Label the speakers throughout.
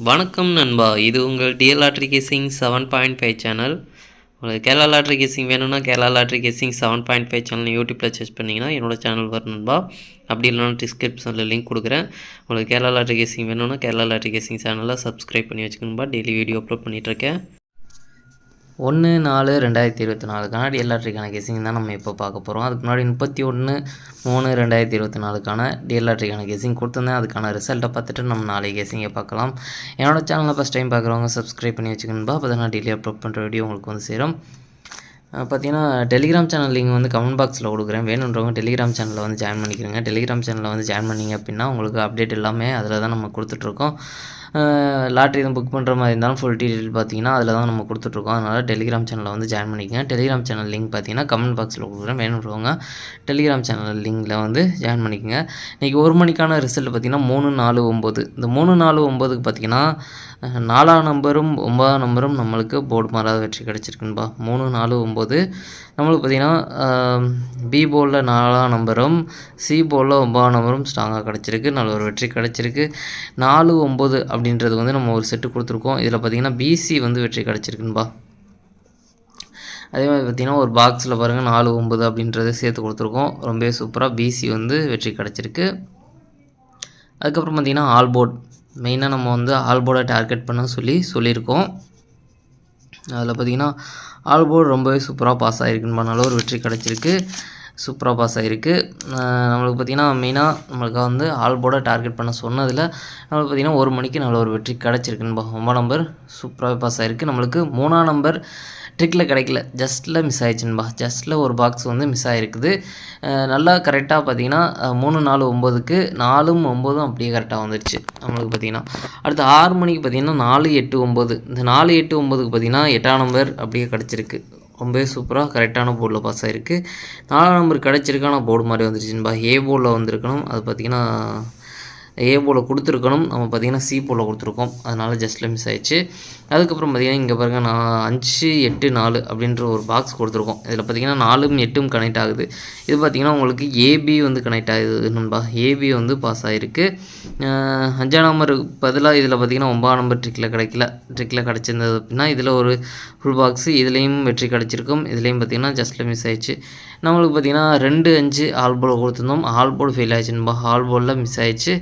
Speaker 1: வணக்கம் நண்பா, இது உங்கள் டிஎல் லாட்ரி கேசிங் 7.5 சேனல். உங்களுக்கு கேரளா லாட்ரி கேசிங் வேணும்னா கேரளா லாட்ரி கேசிங் 7.5 சேனல் யூடியூப்பில் சர்ச் பண்ணிங்கன்னா என்னோடய சேனல் வரும் நண்பா. அப்படி இல்லைனா டிஸ்கிரிப்ஷனில் லிங்க் கொடுக்குறேன். உங்களுக்கு கேரளா லாட்ரி கேசிங் வேணும்னா கேரளா லாட்ரி கேசிங் சேனலை சப்ஸ்கிரைப் பண்ணி வச்சுக்கணும்பா. டெய்லி வீடியோ அப்லோட் பண்ணிகிட்ருக்கேன். 1/4/2024 டிஎல் லாட்ரிக்கான கேசிங் தான் நம்ம இப்போ பார்க்க போகிறோம். அதுக்கு முன்னாடி 31/3/2024 டிஎல் லாட்ரிக்கான கேசிங் கொடுத்துருந்தேன். அதுக்கான ரிசல்ட்டை பார்த்துட்டு நம்ம நாளைக்கு கேசிங்கை பார்க்கலாம். என்னோட சேனலை ஃபஸ்ட் டைம் பார்க்குறவங்க சப்ஸ்கிரைப் பண்ணி வச்சுக்கணும்பா. அப்போ தான் நான் டெய்லி அப்லோட் பண்ணுற வீடியோ உங்களுக்கு வந்து சேரும். பார்த்தீங்கன்னா டெலிகிராம் சேனல் லிங்க் வந்து கமெண்ட் பாக்ஸில் கொடுக்குறேன். வேணுன்றவங்க டெலிகிராம் சேனலில் வந்து ஜாயின் பண்ணிக்கிறேங்க. டெலிகிராம் சேனலில் வந்து ஜாயின் பண்ணிங்க அப்படின்னா உங்களுக்கு அப்டேட் எல்லாமே அதில் தான் நம்ம கொடுத்துட்ருக்கோம். லாட்ரி எதுவும் புக் பண்ணுற மாதிரி இருந்தாலும் ஃபுல் டீட்டெயில் பார்த்தீங்கன்னா அதில் தான் நம்ம கொடுத்துட்ருக்கோம். அதனால் டெலிகிராம் சேனலில் வந்து ஜாயின் பண்ணிக்கங்க. டெலிகிராம் சேனல் லிங்க் பார்த்தீங்கன்னா கமெண்ட் பாக்ஸில் கொடுக்குறேன். வேணுன்றவங்க டெலிகிராம் சேனல் லிங்கில் வந்து ஜாயின் பண்ணிக்கங்க. இன்றைக்கி 1 மணிக்கான ரிசல்ட் பார்த்திங்கன்னா 3/4/9. இந்த 3/4/9க்கு பார்த்திங்கன்னா 4ஆம் நம்பரும் 9ஆம் நம்பரும் நம்மளுக்கு போர்டு மாறாத வெற்றி கிடச்சிருக்குன்பா. 3/4/9 நம்மளுக்கு பார்த்திங்கன்னா பி போர்டில் 4ஆம் நம்பரும் சி போர்டில் 9ஆம் நம்பரும் ஸ்ட்ராங்காக கிடச்சிருக்கு. நல்ல ஒரு வெற்றி கிடச்சிருக்கு. 4/9 அப்படின்றது வந்து நம்ம ஒரு செட்டு கொடுத்துருக்கோம். இதில் பார்த்திங்கன்னா பிசி வந்து வெற்றி கிடச்சிருக்குன்பா. அதே மாதிரி பார்த்திங்கன்னா ஒரு பாக்ஸில் பாருங்கள் 4/9 அப்படின்றத சேர்த்து கொடுத்துருக்கோம். ரொம்பவே சூப்பராக பிசி வந்து வெற்றி கிடச்சிருக்கு. அதுக்கப்புறம் பார்த்திங்கன்னா ஆல் போர்ட் மெயினாக நம்ம வந்து ஆல் போர்டை டார்கெட் பண்ண சொல்லியிருக்கோம். அதில் பார்த்திங்கன்னா ஆல் போர்டு ரொம்பவே சூப்பராக பாஸ் ஆகிருக்குன்னு நல்ல ஒரு வெற்றி கிடச்சிருக்கு. சூப்பராக பாஸ் ஆகிருக்கு. நம்மளுக்கு பார்த்திங்கன்னா மெயினாக நம்மளுக்கு வந்து ஆல் போர்டை டார்கெட் பண்ண சொன்னதில் நம்மளுக்கு பார்த்திங்கன்னா 1 மணிக்கு நல்ல ஒரு வெற்றி கிடச்சிருக்குன்பா. 9ஆம் நம்பர் சூப்பராகவே பாஸ் ஆகிருக்கு. நம்மளுக்கு 3ஆம் நம்பர் ட்ரிக்கில் கிடைக்கல, ஜஸ்ட்டில் மிஸ் ஆகிடுச்சுன்பா. ஜஸ்ட்டில் ஒரு பாக்ஸ் வந்து மிஸ் ஆகிருக்குது. நல்லா கரெக்டாக பார்த்திங்கன்னா 3/4/9க்கு 4ம் 9ம் அப்படியே கரெக்டாக வந்துடுச்சு நம்மளுக்கு பார்த்திங்கன்னா. அடுத்து 6 மணிக்கு பார்த்திங்கன்னா 4/8/9. இந்த 4/8/9க்கு பார்த்திங்கன்னா 8ஆம் நம்பர் அப்படியே கிடச்சிருக்கு. ரொம்பவே சூப்பராக கரெக்டான போர்டில் பாஸ் ஆகிருக்கு. 4ஆம் நம்பர் கிடச்சிருக்கான போர்டு மாதிரி வந்துருச்சுன்பா. ஏ போர்டில் வந்திருக்கணும். அது பார்த்திங்கன்னா ஏ போர்டில் கொடுத்துருக்கணும். நம்ம பார்த்திங்கன்னா சி போர்டில் கொடுத்துருக்கோம். அதனால் ஜஸ்ட்டில் மிஸ் ஆகிடுச்சு. அதுக்கப்புறம் பார்த்திங்கன்னா இங்கே பாருங்கள் 5/8/4 அப்படின்ற ஒரு பாக்ஸ் கொடுத்துருக்கோம். இதில் பார்த்திங்கன்னா 4ம் 8ம் கனெக்ட் ஆகுது. இது பார்த்திங்கன்னா உங்களுக்கு ஏபி வந்து கனெக்ட் ஆகுது நண்பா. ஏபி வந்து பாஸ் ஆகிருக்கு. 5ஆம் நம்பருக்கு பதிலாக இதில் பார்த்திங்கன்னா 9ஆம் நம்பர் ட்ரிக்கில் கிடச்சிருந்தது அப்படின்னா இதில் ஒரு ஃபுல் பாக்ஸு இதுலேயும் வெற்றி கிடச்சிருக்கும். இதுலேயும் பார்த்திங்கன்னா ஜஸ்ட்டில் மிஸ் ஆகிடுச்சு. நம்மளுக்கு பார்த்திங்கன்னா 2/5 ஆல் போர்டு கொடுத்துருந்தோம். ஆல் போர்டு ஃபெயில் ஆகிடுச்சுன்பா. ஆல் போர்டில் மிஸ் ஆகிடுச்சு.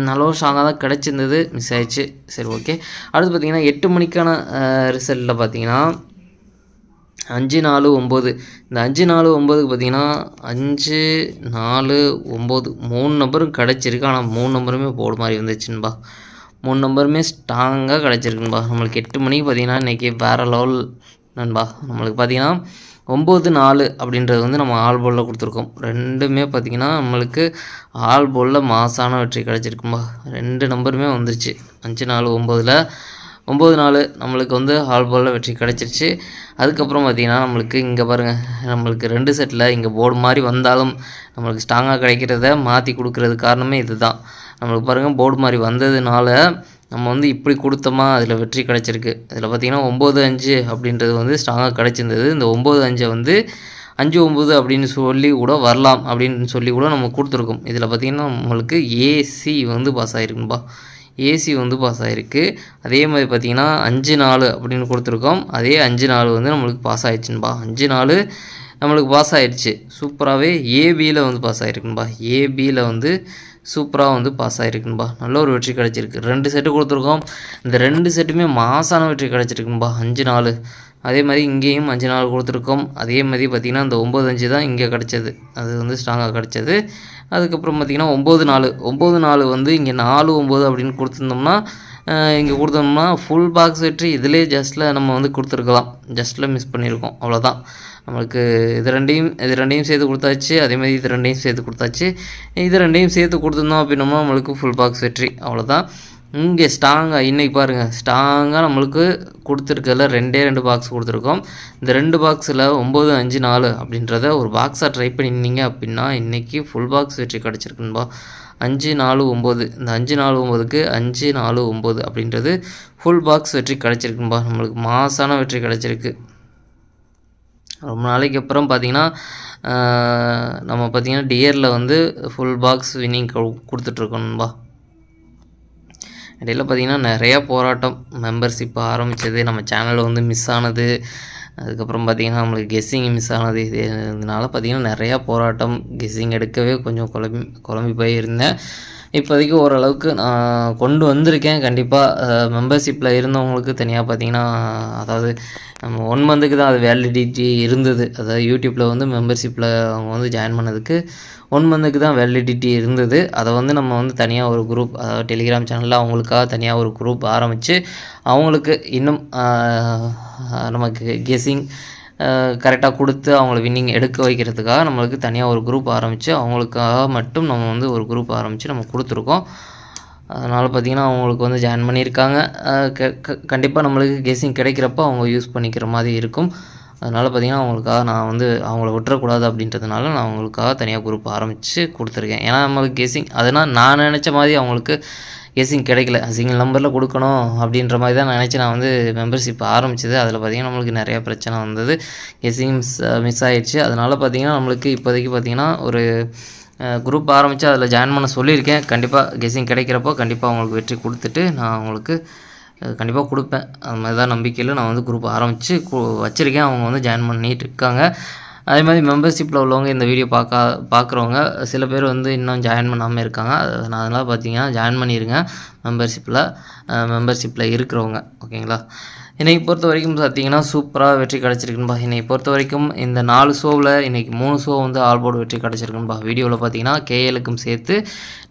Speaker 1: நல்ல ஒரு ஸ்ட்ராங்காக தான் கிடச்சிருந்தது, மிஸ் ஆகிடுச்சு. சரி, ஓகே. அடுத்து பார்த்திங்கன்னா 8 மணிக்கான ரிசல்ட்டில் பார்த்திங்கன்னா 5/4/9. இந்த 5/4/9க்கு பார்த்திங்கன்னா 5/4/9 3 நம்பரும் கிடச்சிருக்கு. ஆனால் 3 நம்பருமே போர்டு மாதிரி வந்துச்சுன்பா. 3 நம்பருமே ஸ்ட்ராங்காக கிடச்சிருக்குன்பா. நம்மளுக்கு 8 மணிக்கு பார்த்திங்கன்னா இன்றைக்கி வேறு லெவல் நண்பா. நம்மளுக்கு பார்த்திங்கன்னா 9/4 அப்படின்றது வந்து நம்ம ஆல் போர்டில் கொடுத்துருக்கோம். ரெண்டுமே பார்த்திங்கன்னா நம்மளுக்கு ஆல் போர்டில் மாசான வெற்றி கிடச்சிருக்கும்பா. 2 நம்பருமே வந்துருச்சு. 5/4/9ல் 9/4 நம்மளுக்கு வந்து ஆல் போர்டில் வெற்றி கிடச்சிருச்சு. அதுக்கப்புறம் பார்த்திங்கன்னா நம்மளுக்கு இங்கே பாருங்கள், நம்மளுக்கு 2 செட்டில் இங்கே போர்டு மாதிரி வந்தாலும் நம்மளுக்கு ஸ்ட்ராங்காக கிடைக்கிறத மாற்றி கொடுக்குறது காரணமே இது தான். நம்மளுக்கு பாருங்கள் போர்டு மாதிரி வந்ததுனால நம்ம வந்து இப்படி கொடுத்தோமா அதில் வெற்றி கிடச்சிருக்கு. இதில் பார்த்திங்கன்னா 9/5 அப்படின்றது வந்து ஸ்ட்ராங்காக கிடச்சிருந்தது. இந்த 9/5 வந்து 5/9 அப்படின்னு சொல்லி கூட வரலாம் அப்படின்னு சொல்லி கூட நம்ம கொடுத்துருக்கோம். இதில் பார்த்திங்கன்னா நம்மளுக்கு ஏசி வந்து பாஸ் ஆகிருக்குன்பா. ஏசி வந்து பாஸ் ஆகிருக்கு. அதே மாதிரி பார்த்திங்கன்னா 5/4 அப்படின்னு கொடுத்துருக்கோம். அதே 5/4 வந்து நம்மளுக்கு பாஸ் ஆகிடுச்சுன்பா. 5/4 நம்மளுக்கு பாஸ் ஆகிடுச்சு. சூப்பராகவே ஏபியில் வந்து பாஸ் ஆகிருக்குன்பா. ஏபியில் வந்து சூப்பராக வந்து பாஸ் ஆகிருக்குன்பா. நல்ல ஒரு வெற்றி கிடச்சிருக்கு. 2 செட்டு கொடுத்துருக்கோம். இந்த 2 செட்டுமே மாசான வெற்றி கிடச்சிருக்குன்பா. 5/4 அதே மாதிரி இங்கேயும் 5/4 கொடுத்துருக்கோம். அதே மாதிரி பார்த்திங்கன்னா இந்த 9/5 தான் இங்கே கிடச்சது. அது வந்து ஸ்ட்ராங்காக கிடச்சது. அதுக்கப்புறம் பார்த்திங்கன்னா 9/4 வந்து இங்கே 4/9 அப்படின்னு கொடுத்துருந்தோம்னா இங்கே கொடுத்தோம்னா ஃபுல் பாக்ஸ் வெற்றி இதிலே ஜஸ்ட்டில் நம்ம வந்து கொடுத்துருக்கலாம். ஜஸ்ட்டில் மிஸ் பண்ணியிருக்கோம். அவ்வளோதான். நம்மளுக்கு இது ரெண்டையும் சேர்த்து கொடுத்தாச்சு. அதேமாதிரி இது ரெண்டையும் சேர்த்து கொடுத்தாச்சு. இது ரெண்டையும் சேர்த்து கொடுத்துருந்தோம் அப்படின்னோம்னா நம்மளுக்கு ஃபுல் பாக்ஸ் வெற்றி. அவ்வளோதான். இங்கே ஸ்ட்ராங்காக இன்றைக்கி பாருங்கள், ஸ்ட்ராங்காக நம்மளுக்கு கொடுத்துருக்கல 2 பாக்ஸ் கொடுத்துருக்கோம். இந்த 2 பாக்ஸில் 9/5/4 அப்படின்றத ஒரு பாக்ஸாக ட்ரை பண்ணியிருந்தீங்க அப்படின்னா இன்றைக்கி ஃபுல் பாக்ஸ் வெற்றி கிடச்சிருக்குன்பா. 5/4/9. இந்த 5/4/9க்கு 5/4/9 அப்படின்றது ஃபுல் பாக்ஸ் வெற்றி கிடச்சிருக்குன்பா. நம்மளுக்கு மாசான வெற்றி கிடச்சிருக்கு. ரொம்ப நாளைக்கு அப்புறம் பார்த்திங்கன்னா நம்ம பார்த்திங்கன்னா டியரில் வந்து ஃபுல் பாக்ஸ் வின்னிங் கொடுத்துட்ருக்கோம்பா. இடையில பார்த்திங்கன்னா நிறையா போராட்டம், மெம்பர்ஷிப் ஆரம்பித்தது, நம்ம சேனலில் வந்து மிஸ் ஆனது, அதுக்கப்புறம் பார்த்திங்கன்னா நம்மளுக்கு கெஸ்ஸிங் மிஸ் ஆனது, இதனால் பார்த்திங்கன்னா நிறையா போராட்டம், கெஸ்ஸிங் எடுக்கவே கொஞ்சம் குழம்பி போய் இருந்தேன். இப்போதைக்கு ஓரளவுக்கு நான் கொண்டு வந்திருக்கேன். கண்டிப்பாக மெம்பர்ஷிப்பில் இருந்தவங்களுக்கு தனியாக பார்த்திங்கன்னா, அதாவது நம்ம 1 மந்த்துக்கு தான் அது வேலிடிட்டி இருந்தது. அதாவது யூடியூப்பில் வந்து மெம்பர்ஷிப்பில் அவங்க வந்து ஜாயின் பண்ணதுக்கு 1 மந்த்துக்கு தான் வேலிடிட்டி இருந்தது. அதை வந்து நம்ம வந்து தனியாக ஒரு குரூப், அதாவது டெலிகிராம் சேனலில் அவங்களுக்காக தனியாக ஒரு குரூப் ஆரம்பித்து அவங்களுக்கு இன்னும் நமக்கு கெஸ்ஸிங் கரெக்டாக கொடுத்து அவங்கள வின்னிங் எடுக்க வைக்கிறதுக்காக நம்மளுக்கு தனியாக ஒரு குரூப் ஆரம்பித்து அவங்களுக்காக மட்டும் நம்ம வந்து ஒரு குரூப் ஆரம்பித்து நம்ம கொடுத்துருக்கோம். அதனால் பார்த்திங்கன்னா அவங்களுக்கு வந்து ஜாயின் பண்ணியிருக்காங்க. கண்டிப்பாக நம்மளுக்கு கெஸ்ஸிங் கிடைக்கிறப்போ அவங்க யூஸ் பண்ணிக்கிற மாதிரி இருக்கும். அதனால் பார்த்திங்கன்னா அவங்களுக்காக நான் வந்து அவங்கள விட்டுறக்கூடாது அப்படின்றதுனால நான் அவங்களுக்காக தனியாக குரூப் ஆரம்பித்து கொடுத்துருக்கேன். ஏன்னா நம்மளுக்கு கெஸ்ஸிங் அதனால் நான் நினச்ச மாதிரி அவங்களுக்கு கெஸ்ஸிங் கிடைக்கல. சிங்கிள் நம்பரில் கொடுக்கணும் அப்படின்ற மாதிரி தான் நினச்சி நான் வந்து மெம்பர்ஷிப் ஆரம்பித்தது. அதில் பார்த்திங்கன்னா நம்மளுக்கு நிறையா பிரச்சனை வந்தது, கெஸ்ஸிங் மிஸ் ஆகிடுச்சு. அதனால் பார்த்திங்கன்னா நம்மளுக்கு இப்போதைக்கு பார்த்திங்கன்னா ஒரு குரூப் ஆரம்பித்து அதில் ஜாயின் பண்ண சொல்லியிருக்கேன். கண்டிப்பாக கெஸ்ஸிங் கிடைக்கிறப்போ கண்டிப்பாக அவங்களுக்கு வெற்றி கொடுத்துட்டு நான் அவங்களுக்கு கண்டிப்பாக கொடுப்பேன். அது மாதிரி தான் நம்பிக்கையில் நான் வந்து குரூப் ஆரம்பித்து வச்சுருக்கேன். அவங்க வந்து ஜாயின் பண்ணிகிட்டு இருக்காங்க. அதே மாதிரி மெம்பர்ஷிப்பில் உள்ளவங்க இந்த வீடியோ பார்க்குறவங்க சில பேர் வந்து இன்னும் ஜாயின் பண்ணாமல் இருக்காங்க. அதனால் பார்த்தீங்கன்னா ஜாயின் பண்ணிடுங்க மெம்பர்ஷிப்பில் இருக்கிறவங்க, ஓகேங்களா. இன்றைக்கி பொறுத்த வரைக்கும் பார்த்திங்கன்னா சூப்பராக வெற்றி கிடச்சிருக்குன்பா. இன்றைக்கி பொறுத்த வரைக்கும் இந்த 4 ஷோவில் இன்றைக்கி 3 ஷோ வந்து ஆல்போர்டு வெற்றி கிடச்சிருக்குன்பா. வீடியோவில் பார்த்திங்கன்னா கேஎலுக்கும் சேர்த்து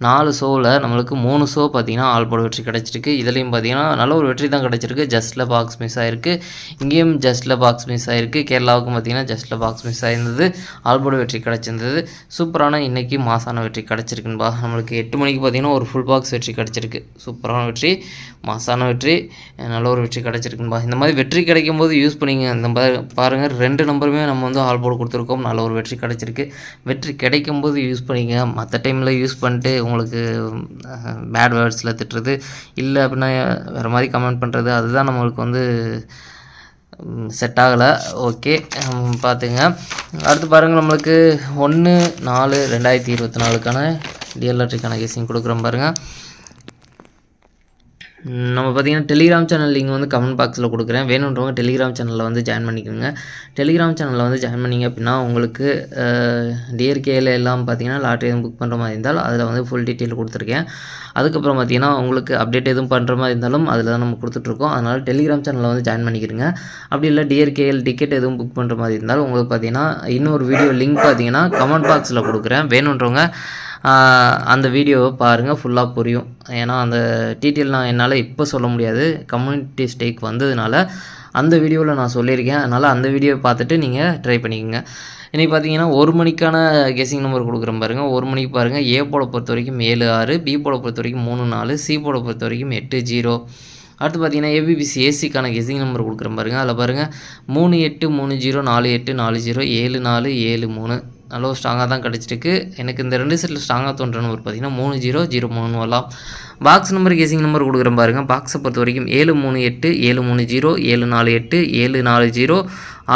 Speaker 1: 4 ஷோவில் நம்மளுக்கு 3 ஷோ பார்த்திங்கன்னா ஆல்போர்டு வெற்றி கிடச்சிருக்கு. இதுலேயும் பார்த்திங்கன்னா நல்ல ஒரு வெற்றி தான் கிடச்சிருக்கு. ஜஸ்ட்டில் பாக்ஸ் மிஸ் ஆகிருக்கு, இங்கேயும் ஜஸ்ட்டில் பாக்ஸ் மிஸ் ஆகிருக்கு. கேரளாவுக்கும் பார்த்திங்கன்னா ஜஸ்ட்டில் பாக்ஸ் மிஸ் ஆகிருந்தது, ஆல்போர்டு வெற்றி கிடச்சிருந்தது. சூப்பரான இன்றைக்கி மாசான வெற்றி கிடச்சிருக்குன்பா. நம்மளுக்கு 8 மணிக்கு பார்த்திங்கன்னா ஒரு ஃபுல் பாக்ஸ் வெற்றி கிடச்சிருக்கு. சூப்பரான வெற்றி, மாசான வெற்றி, நல்ல ஒரு வெற்றி கிடச்சிருக்குன்பா. இந்த மாதிரி வெற்றி கிடைக்கும் போது யூஸ் பண்ணிங்க. இந்த பாருங்கள் 2 நம்பருமே நம்ம வந்து ஆல்போர்டு கொடுத்துருக்கோம். நல்ல ஒரு வெற்றி கிடச்சிருக்கு. வெற்றி கிடைக்கும் போது யூஸ் பண்ணிங்க. மற்ற டைமில் யூஸ் பண்ணிட்டு உங்களுக்கு பேட் வேர்ட்ஸில் திட்டுறது, இல்லை அப்படின்னா வேறு மாதிரி கமெண்ட் பண்ணுறது, அதுதான் நம்மளுக்கு வந்து செட் ஆகலை. ஓகே, பார்த்துங்க. அடுத்து பாருங்கள், நம்மளுக்கு 1/4/2024க்கான டிஎல்ஆர்டிக்கான கேசிங் கொடுக்குறோம் பாருங்கள். நம்ம பார்த்திங்கன்னா டெலிகிராம் சேனல் லிங்க் வந்து கமெண்ட் பாக்ஸில் கொடுக்குறேன். வேணுன்றவங்க டெலிகிராம் சேனலில் வந்து ஜாயின் பண்ணிக்கோங்க. டெலிகிராம் சேனலில் வந்து ஜாயின் பண்ணிங்க அப்படின்னா உங்களுக்கு டிஆர்கேயில் எல்லாம் பார்த்திங்கன்னா லாட்ரி எதுவும் புக் பண்ணுற மாதிரி இருந்தாலும் அதில் வந்து ஃபுல் டீட்டெயில் கொடுத்துருக்கேன். அதுக்கப்புறம் பார்த்திங்கன்னா உங்களுக்கு அப்டேட் எதுவும் பண்ணுற மாதிரி இருந்தாலும் அதில் தான் நம்ம கொடுத்துட்ருக்கோம். அதனால் டெலிகிராம் சேனலில் வந்து ஜாயின் பண்ணிக்கிறங்க. அப்படி இல்லை டிஆர்கேஎல் டிக்கெட் எதுவும் புக் பண்ணுற மாதிரி இருந்தாலும் உங்களுக்கு பார்த்திங்கன்னா இன்னொரு வீடியோ லிங்க் பார்த்திங்கன்னா கமெண்ட் பாக்ஸில் கொடுக்குறேன். வேணுன்றவங்க அந்த வீடியோவை பாருங்கள், ஃபுல்லாக புரியும். ஏன்னா அந்த டீட்டெயில் நான் என்னால் இப்போ சொல்ல முடியாது, கம்யூனிட்டி ஸ்டேக் வந்ததுனால அந்த வீடியோவில் நான் சொல்லியிருக்கேன். அதனால் அந்த வீடியோவை பார்த்துட்டு நீங்கள் ட்ரை பண்ணிக்கோங்க. இன்றைக்கி பார்த்தீங்கன்னா 1 மணிக்கான கெஸ்ஸிங் நம்பர் கொடுக்குறேன் பாருங்கள். 1 மணிக்கு பாருங்கள், ஏ போட பொறுத்த வரைக்கும் 76, பி போட பொறுத்த வரைக்கும் 34, சி போட பொறுத்த வரைக்கும் 80. அடுத்து பார்த்தீங்கன்னா ஏபிபிசி ஏசிக்கான கெஸ்ஸிங் நம்பர் கொடுக்குறேன் பாருங்கள். அதில் பாருங்கள் 3830 4840 7473. நல்ல ஒரு ஸ்ட்ராங்காக தான் கிடச்சிருக்கு. எனக்கு இந்த 2 செட்டில் ஸ்ட்ராங்காக தோன்ற நம்பர் பார்த்திங்கன்னா 3003 வரலாம். பாக்ஸ் நம்பர் கெஸ்ஸிங் நம்பர் கொடுக்குறேன் பாருங்கள். பாக்ஸை பொறுத்த வரைக்கும் 738 730 748 740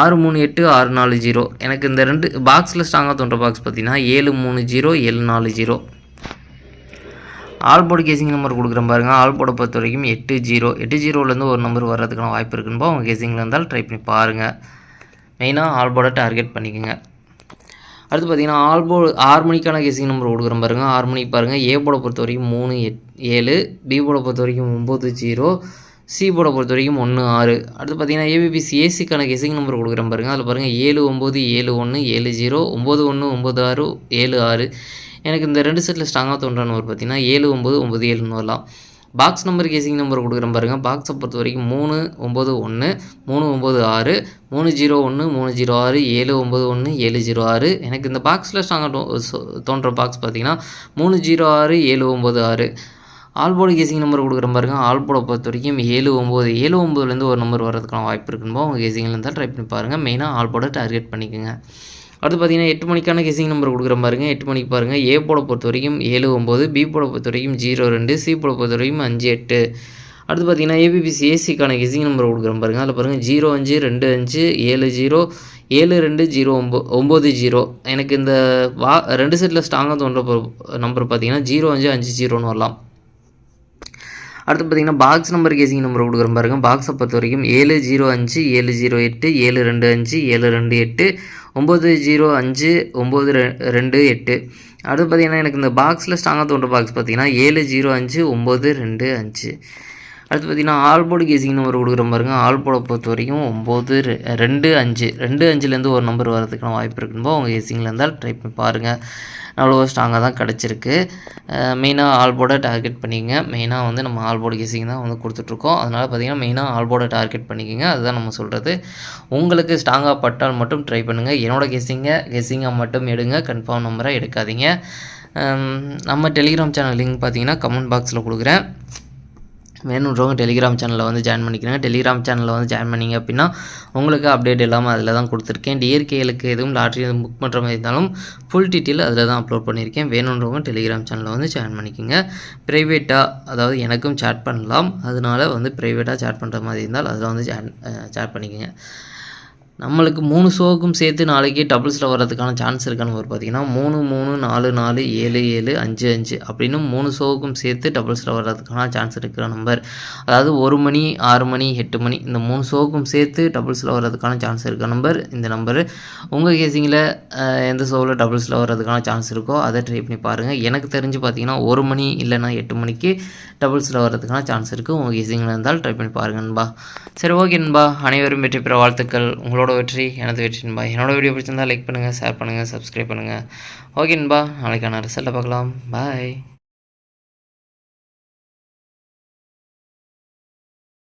Speaker 1: 638 640. எனக்கு இந்த 2 பாக்ஸில் ஸ்ட்ராங்காக தோன்ற பாக்ஸ் பார்த்திங்கன்னா 730 740. ஆல்போர்டு கேசிங் நம்பர் கொடுக்குறேன் பாருங்கள். ஆல்போர்டை பொறுத்த வரைக்கும் 80 ஒரு நம்பர் வர்றதுக்கான வாய்ப்பு இருக்குன்னு உங்கள் கேசிங்கில் இருந்தால் ட்ரை பண்ணி பாருங்கள். மெயினாக ஆல்போர்டை டார்கெட் பண்ணிக்கோங்க. அடுத்து பார்த்திங்கன்னா ஆல்போர்டு 6 மணிக்கான கேசிங் நம்பர் கொடுக்குறேன் பாருங்கள். 6 மணிக்கு பாருங்கள், ஏ போட பொறுத்த வரைக்கும் 37, பி போட பொறுத்த வரைக்கும் 90, சி போட பொறுத்த வரைக்கும் 16. அடுத்து பார்த்திங்கன்னா ஏபிபிசி ஏசிக்கான கெஸ்ஸிங் நம்பர் கொடுக்குறேன் பாருங்கள். அதில் பாருங்கள் 7971 70 9196 76. எனக்கு இந்த 2 செட்டில் ஸ்ட்ராங்காக தோன்ற நம்பர் பார்த்திங்கன்னா 7997 வரலாம். பாக்ஸ் நம்பர் கேசிங் நம்பர் கொடுக்குறேன் பாருங்கள். பாக்ஸை பொறுத்த வரைக்கும் 391 396 301 306 791 706. எனக்கு இந்த பாக்ஸில் ஸ்ட்ராங்காக தோன்ற பாக்ஸ் பார்த்திங்கன்னா 306 796. ஆல்போர்டு கேசிங் நம்பர் கொடுக்குறேன் பாருங்கள். ஆல்போர்டை பொறுத்த வரைக்கும் 79 ஒரு நம்பர் வர்றதுக்கான வாய்ப்பு இருக்குன்னு உங்கள் கேசிங்கில் இருந்தால் ட்ரை பண்ணி பாருங்கள். மெயினாக ஆல்போர்டை டார்கெட் பண்ணிக்கோங்க. அடுத்து பார்த்திங்கன்னா 8 மணிக்கான கெஸ்ஸிங் நம்பர் கொடுக்குறேன் பாருங்கள். 8 மணிக்கு பாருங்கள், ஏ போட பொறுத்த வரைக்கும் 79, பி போட பொறுத்த வரைக்கும் 02, சி போட பொறுத்த வரைக்கும் 58. அடுத்து பார்த்திங்கன்னா ஏபிபிசி ஏசிக்கான கெஸ்ஸிங் நம்பர் கொடுக்குறேன் பாருங்கள். அதில் பாருங்கள் 05 25 70 72 எனக்கு இந்த 2 செட்டில் ஸ்ட்ராங்காக தோன்ற நம்பர் பார்த்திங்கன்னா 0550 வரலாம். அடுத்து பார்த்தீங்கன்னா பாக்ஸ் நம்பர் கேசிங் நம்பர் கொடுக்குறோம் பாருங்க. பாக்ஸை பொறுத்த வரைக்கும் 705 708 725 728 905 928. அடுத்து பார்த்தீங்கன்னா எனக்கு இந்த பாக்ஸில் ஸ்ட்ராங்காக தோன்ற பாக்ஸ் பார்த்தீங்கன்னா 705 925. அடுத்து பார்த்தீங்கன்னா ஆல் போர்டு கேசிங் நம்பர் கொடுக்குற பாருங்க. ஆல் போர்டை பொறுத்த வரைக்கும் 925 25லேருந்து ஒரு நம்பர் வரதுக்கான வாய்ப்பு இருக்குன்னு உங்கள் கேசிங்கில் இருந்தால் ட்ரை பண்ணி பாருங்கள். அவ்வளோ ஸ்ட்ராங்காக தான் கிடச்சிருக்கு. மெயினாக ஆல் போர்டை டார்கெட் பண்ணிக்கங்க. மெயினாக வந்து நம்ம ஆல் போர்டு கேசிங் தான் வந்து கொடுத்துட்ருக்கோம். அதனால் பார்த்திங்கன்னா மெயினாக ஆல் போர்டை டார்கெட் பண்ணிக்கோங்க. அதுதான் நம்ம சொல்கிறது. உங்களுக்கு ஸ்ட்ராங்காக பட்டால் மட்டும் ட்ரை பண்ணுங்கள். என்னோடய கெஸ்ஸிங்காக மட்டும் எடுங்க, கன்ஃபார்ம் நம்பரை எடுக்காதீங்க. நம்ம டெலிகிராம் சேனல் லிங்க் பார்த்தீங்கன்னா கமெண்ட் பாக்ஸில் கொடுக்குறேன். வேணுன்றவங்க டெலிகிராம் சேனலில் வந்து ஜாயின் பண்ணிக்கிறேங்க. டெலிகிராம் சேனலில் வந்து ஜாயின் பண்ணிங்க அப்படின்னா உங்களுக்கு அப்டேட் இல்லாமல் அதில் தான் கொடுத்துருக்கேன். டிஆர்கேலுக்கு எதுவும் லாட்ரி எதுவும் புக் பண்ணுற மாதிரி இருந்தாலும் ஃபுல் டீட்டெயில் அதில் தான் அப்லோட் பண்ணியிருக்கேன். வேணுன்றவங்க டெலிகிராம் சேனலில் வந்து ஜாயின் பண்ணிக்கோங்க. ப்ரைவேட்டாக அதாவது எனக்கும் சேட் பண்ணலாம். அதனால் வந்து ப்ரைவேட்டாக சேட் பண்ணுற மாதிரி இருந்தால் அதில் வந்து சேட் பண்ணிக்கோங்க. நம்மளுக்கு 3 ஷோவுக்கும் சேர்த்து நாளைக்கு டபுள்ஸில் வர்றதுக்கான சான்ஸ் இருக்கான்னு ஒரு பார்த்தீங்கன்னா 3 3 4 4 7 7 5 5 அப்படின்னு 3 ஷோவுக்கும் சேர்த்து டபுள்ஸில் வர்றதுக்கான சான்ஸ் இருக்கிற நம்பர். அதாவது 1 மணி 6 மணி 8 மணி இந்த 3 ஷோவுக்கும் சேர்த்து டபுள்ஸில் வர்றதுக்கான சான்ஸ் இருக்கிற நம்பர் இந்த நம்பரு. உங்கள் கேசிங்கில் எந்த ஷோவில் டபுள்ஸில் வர்றதுக்கான சான்ஸ் இருக்கோ அதை ட்ரை பண்ணி பாருங்கள். எனக்கு தெரிஞ்சு பார்த்தீங்கன்னா 1 மணி இல்லைனா 8 மணிக்கு டபுள்ஸில் வர்றதுக்கான சான்ஸ் இருக்குது. உங்கள் கேசிங்கில் இருந்தால் ட்ரை பண்ணி பாருங்கள் நண்பா. சரி, ஓகே நண்பா. அனைவரும் வெற்றி பெற வாழ்த்துக்கள். உங்களோட வெற்றி எனது வெற்றி நண்பா. என்னோட வீடியோ பிடிச்சிருந்தால் லைக் பண்ணுங்கள், ஷேர் பண்ணுங்கள், சப்ஸ்கிரைப் பண்ணுங்கள். ஓகே நண்பா, நாளைக்கான ரிசல்ட்டை பார்க்கலாம். பாய்.